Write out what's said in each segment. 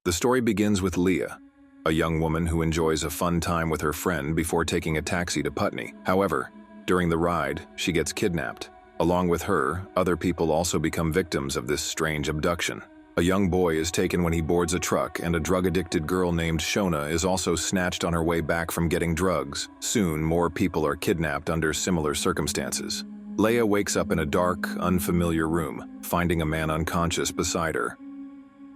The story begins with Leah, a young woman who enjoys a fun time with her friend before taking a taxi to Putney. However, during the ride, she gets kidnapped. Along with her, other people also become victims of this strange abduction. A young boy is taken when he boards a truck, and a drug-addicted girl named Shona is also snatched on her way back from getting drugs. Soon, more people are kidnapped under similar circumstances. Leah wakes up in a dark, unfamiliar room, finding a man unconscious beside her.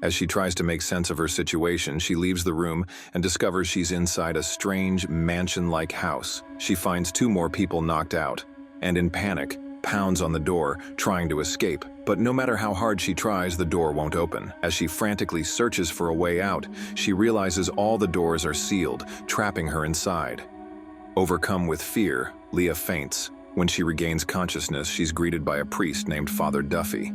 As she tries to make sense of her situation, she leaves the room and discovers she's inside a strange, mansion-like house. She finds two more people knocked out, and in panic, pounds on the door, trying to escape. But no matter how hard she tries, the door won't open. As she frantically searches for a way out, she realizes all the doors are sealed, trapping her inside. Overcome with fear, Leah faints. When she regains consciousness, she's greeted by a priest named Father Duffy.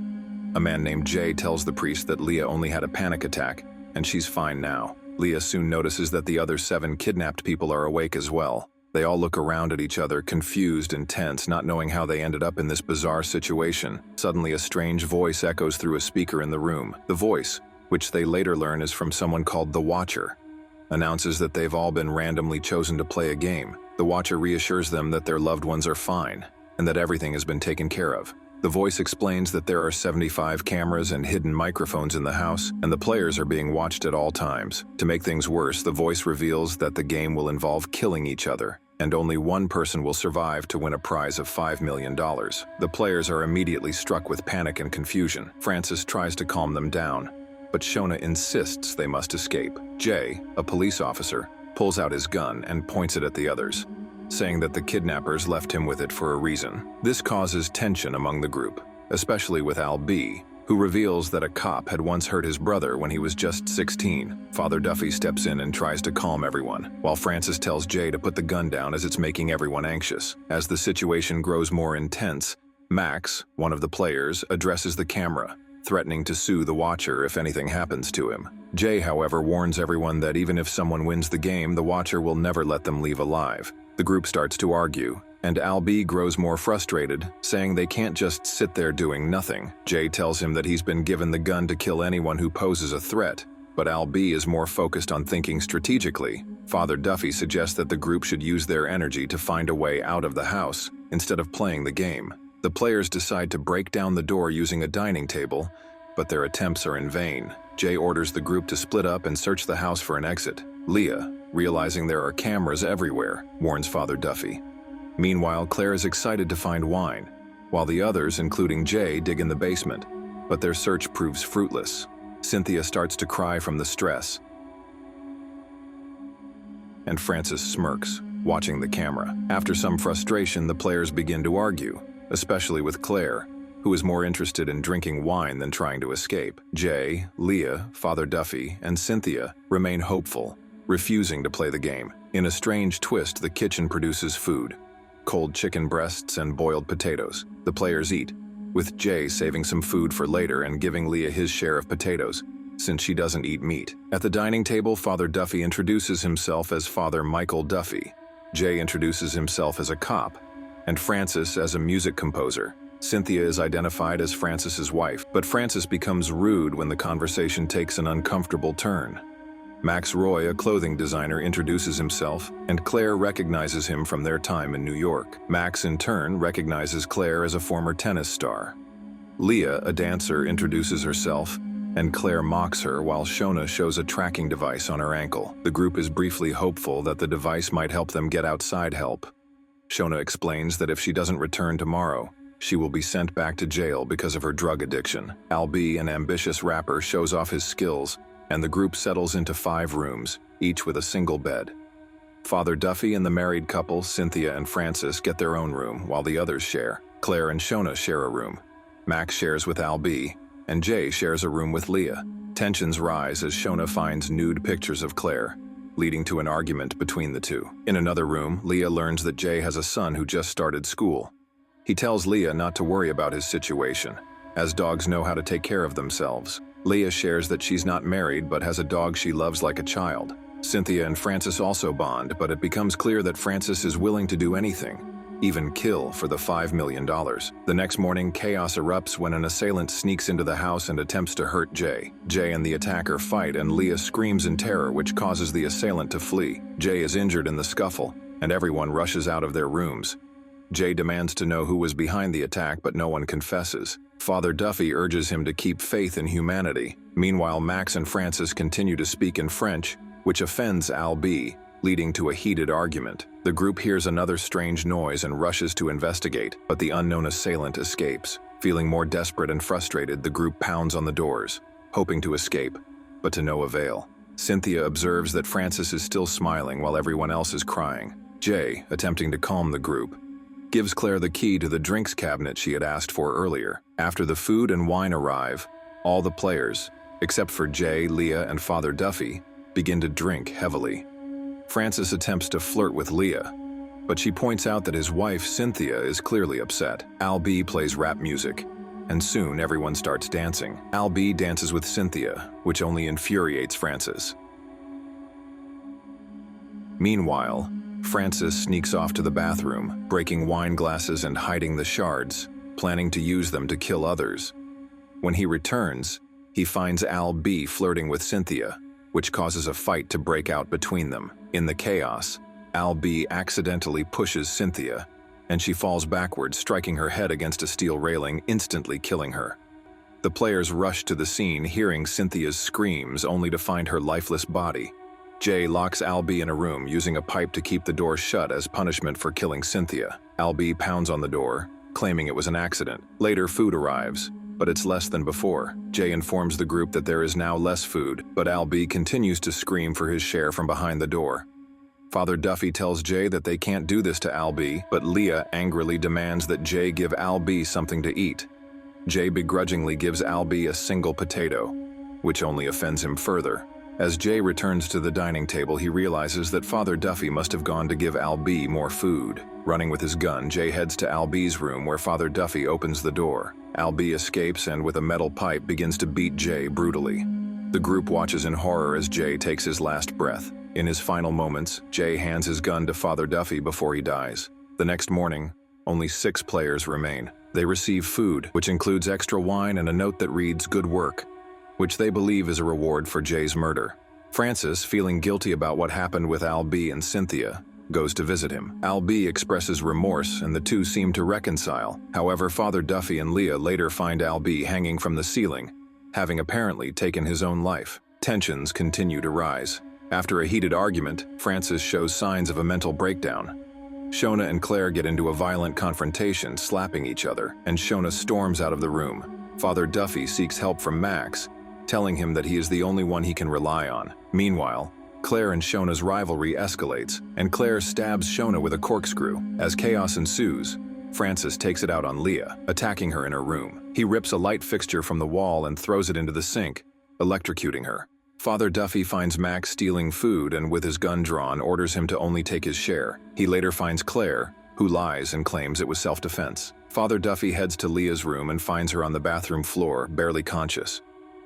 A man named Jay tells the priest that Leah only had a panic attack, and she's fine now. Leah soon notices that the other 7 kidnapped people are awake as well. They all look around at each other, confused and tense, not knowing how they ended up in this bizarre situation. Suddenly, a strange voice echoes through a speaker in the room. The voice, which they later learn is from someone called the Watcher, announces that they've all been randomly chosen to play a game. The Watcher reassures them that their loved ones are fine, and that everything has been taken care of. The voice explains that there are 75 cameras and hidden microphones in the house, and the players are being watched at all times. To make things worse, the voice reveals that the game will involve killing each other, and only one person will survive to win a prize of $5 million. The players are immediately struck with panic and confusion. Francis tries to calm them down, but Shona insists they must escape. Jay, a police officer, pulls out his gun and points it at the others, saying that the kidnappers left him with it for a reason. This causes tension among the group, especially with Al B, who reveals that a cop had once hurt his brother when he was just 16. Father Duffy steps in and tries to calm everyone, while Francis tells Jay to put the gun down as it's making everyone anxious. As the situation grows more intense, Max, one of the players, addresses the camera, threatening to sue the Watcher if anything happens to him. Jay, however, warns everyone that even if someone wins the game, the Watcher will never let them leave alive. The group starts to argue, and Al B grows more frustrated, saying they can't just sit there doing nothing. Jay tells him that he's been given the gun to kill anyone who poses a threat, but Al B is more focused on thinking strategically. Father Duffy suggests that the group should use their energy to find a way out of the house, instead of playing the game. The players decide to break down the door using a dining table, but their attempts are in vain. Jay orders the group to split up and search the house for an exit. Leah, realizing there are cameras everywhere, warns Father Duffy. Meanwhile, Claire is excited to find wine, while the others, including Jay, dig in the basement, but their search proves fruitless. Cynthia starts to cry from the stress, and Francis smirks, watching the camera. After some frustration, the players begin to argue, especially with Claire, who is more interested in drinking wine than trying to escape. Jay, Leah, Father Duffy, and Cynthia remain hopeful, refusing to play the game. In a strange twist, the kitchen produces food: cold chicken breasts and boiled potatoes. The players eat, with Jay saving some food for later and giving Leah his share of potatoes, since she doesn't eat meat. At the dining table, Father Duffy introduces himself as Father Michael Duffy. Jay introduces himself as a cop, and Francis as a music composer. Cynthia is identified as Francis's wife, but Francis becomes rude when the conversation takes an uncomfortable turn. Max Roy, a clothing designer, introduces himself, and Claire recognizes him from their time in New York. Max, in turn, recognizes Claire as a former tennis star. Leah, a dancer, introduces herself, and Claire mocks her while Shona shows a tracking device on her ankle. The group is briefly hopeful that the device might help them get outside help. Shona explains that if she doesn't return tomorrow, she will be sent back to jail because of her drug addiction. Al B, an ambitious rapper, shows off his skills, and the group settles into 5 rooms, each with a single bed. Father Duffy and the married couple, Cynthia and Francis, get their own room, while the others share. Claire and Shona share a room. Max shares with Al B, and Jay shares a room with Leah. Tensions rise as Shona finds nude pictures of Claire, leading to an argument between the two. In another room, Leah learns that Jay has a son who just started school. He tells Leah not to worry about his situation, as dogs know how to take care of themselves. Leah shares that she's not married but has a dog she loves like a child. Cynthia and Francis also bond, but it becomes clear that Francis is willing to do anything, even kill for the $5 million. The next morning, chaos erupts when an assailant sneaks into the house and attempts to hurt Jay. Jay and the attacker fight, and Leah screams in terror, which causes the assailant to flee. Jay is injured in the scuffle, and everyone rushes out of their rooms. Jay demands to know who was behind the attack, but no one confesses. Father Duffy urges him to keep faith in humanity. Meanwhile, Max and Francis continue to speak in French, which offends Al B, leading to a heated argument. The group hears another strange noise and rushes to investigate, but the unknown assailant escapes. Feeling more desperate and frustrated, the group pounds on the doors, hoping to escape, but to no avail. Cynthia observes that Francis is still smiling while everyone else is crying. Jay, attempting to calm the group, gives Claire the key to the drinks cabinet she had asked for earlier. After the food and wine arrive, all the players, except for Jay, Leah, and Father Duffy, begin to drink heavily. Francis attempts to flirt with Leah, but she points out that his wife, Cynthia, is clearly upset. Al B plays rap music, and soon everyone starts dancing. Al B dances with Cynthia, which only infuriates Francis. Meanwhile, Francis sneaks off to the bathroom, breaking wine glasses and hiding the shards, planning to use them to kill others. When he returns, he finds Al B flirting with Cynthia, which causes a fight to break out between them. In the chaos, Al B accidentally pushes Cynthia, and she falls backwards, striking her head against a steel railing, instantly killing her. The players rush to the scene, hearing Cynthia's screams, only to find her lifeless body. Jay locks Al B in a room, using a pipe to keep the door shut as punishment for killing Cynthia. Al B pounds on the door, claiming it was an accident. Later, food arrives, but it's less than before. Jay informs the group that there is now less food, but Al B continues to scream for his share from behind the door. Father Duffy tells Jay that they can't do this to Al B, but Leah angrily demands that Jay give Al B something to eat. Jay begrudgingly gives Al B a single potato, which only offends him further. As Jay returns to the dining table, he realizes that Father Duffy must have gone to give Al B more food. Running with his gun, Jay heads to Al B's room, where Father Duffy opens the door. Al B escapes and, with a metal pipe, begins to beat Jay brutally. The group watches in horror as Jay takes his last breath. In his final moments, Jay hands his gun to Father Duffy before he dies. The next morning, only 6 players remain. They receive food, which includes extra wine and a note that reads, "Good work," which they believe is a reward for Jay's murder. Francis, feeling guilty about what happened with Al B and Cynthia, goes to visit him. Al B expresses remorse, and the two seem to reconcile. However, Father Duffy and Leah later find Al B hanging from the ceiling, having apparently taken his own life. Tensions continue to rise. After a heated argument, Francis shows signs of a mental breakdown. Shona and Claire get into a violent confrontation, slapping each other, and Shona storms out of the room. Father Duffy seeks help from Max, telling him that he is the only one he can rely on. Meanwhile, Claire and Shona's rivalry escalates, and Claire stabs Shona with a corkscrew. As chaos ensues, Francis takes it out on Leah, attacking her in her room. He rips a light fixture from the wall and throws it into the sink, electrocuting her. Father Duffy finds Max stealing food and, with his gun drawn, orders him to only take his share. He later finds Claire, who lies and claims it was self-defense. Father Duffy heads to Leah's room and finds her on the bathroom floor, barely conscious.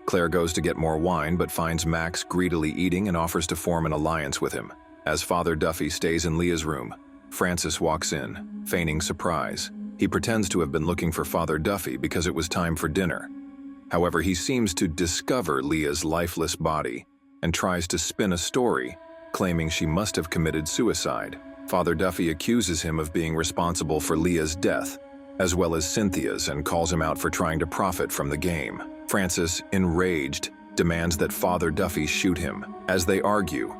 Claire goes to get more wine but finds Max greedily eating and offers to form an alliance with him. As Father Duffy stays in Leah's room, Francis walks in, feigning surprise. He pretends to have been looking for Father Duffy because it was time for dinner. However, he seems to discover Leah's lifeless body and tries to spin a story, claiming she must have committed suicide. Father Duffy accuses him of being responsible for Leah's death, as well as Cynthia's, and calls him out for trying to profit from the game. Francis, enraged, demands that Father Duffy shoot him. As they argue,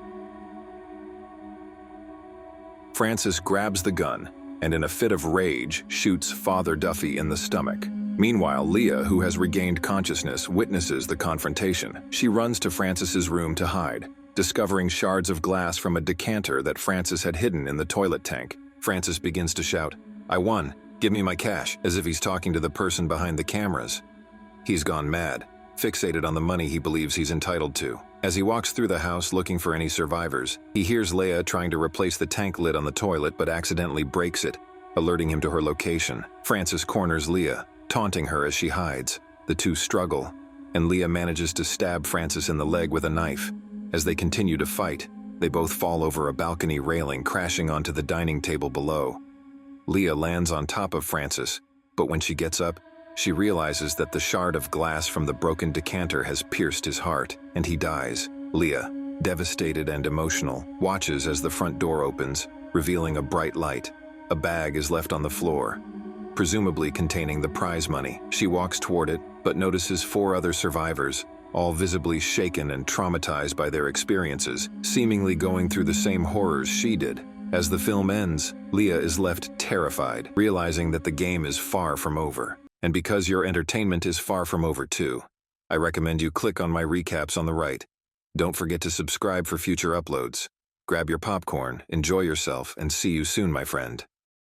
Francis grabs the gun and, in a fit of rage, shoots Father Duffy in the stomach. Meanwhile, Leah, who has regained consciousness, witnesses the confrontation. She runs to Francis's room to hide, discovering shards of glass from a decanter that Francis had hidden in the toilet tank. Francis begins to shout, "I won! Give me my cash," as if he's talking to the person behind the cameras. He's gone mad, fixated on the money he believes he's entitled to. As he walks through the house looking for any survivors, he hears Leah trying to replace the tank lid on the toilet but accidentally breaks it, alerting him to her location. Francis corners Leah, taunting her as she hides. The two struggle, and Leah manages to stab Francis in the leg with a knife. As they continue to fight, they both fall over a balcony railing, crashing onto the dining table below. Leah lands on top of Francis, but when she gets up, she realizes that the shard of glass from the broken decanter has pierced his heart, and he dies. Leah, devastated and emotional, watches as the front door opens, revealing a bright light. A bag is left on the floor, presumably containing the prize money. She walks toward it, but notices 4 other survivors, all visibly shaken and traumatized by their experiences, seemingly going through the same horrors she did. As the film ends, Leah is left terrified, realizing that the game is far from over. And because your entertainment is far from over too, I recommend you click on my recaps on the right. Don't forget to subscribe for future uploads. Grab your popcorn, enjoy yourself, and see you soon, my friend.